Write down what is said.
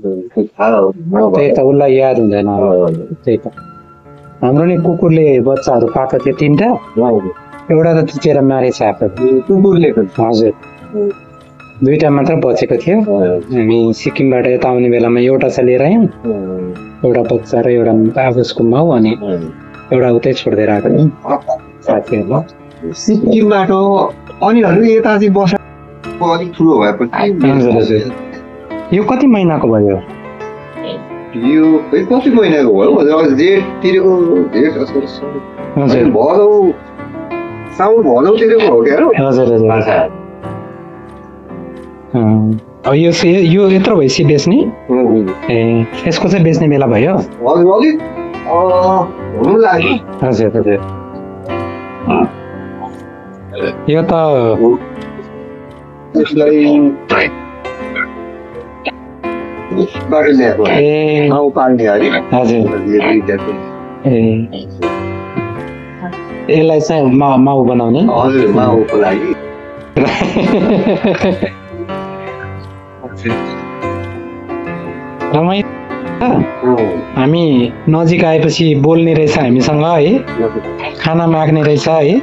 त्यही त उसलाई याद हुँदैन त्यही त हाम्रो नि कुकुरले बच्चाहरू पाएको थियो 3टा एउटा त चुचेर मारेछ कुकुरले हजुर 2टा मात्र बचेको थियो हामी सिक्किमबाट यता आउने बेलामा एउटा चाहिँ लिएर आयौँ एउटा बच्चा र एउटा अब उसको माउ अनि एउटा उतै छोड्दै आएको साथीहरूलाई सिक्किमबाट अनि यता चाहिँ बसा अलिक ठुलो भएपछि यो कति महिनाको भयो यो कति महिनाको भयो जेठतिरको भदौ साउन भदौतिरको हो क्या हजुर यो यत्रो भएपछि बेच्ने ए यसको चाहिँ बेच्ने बेला भयो हजुर यो त ए यसलाई चाहिँ माउ बनाउने हजुर माउको लागि हामी नजिक आएपछि बोल्ने रहेछ हामीसँग है खाना माग्ने रहेछ है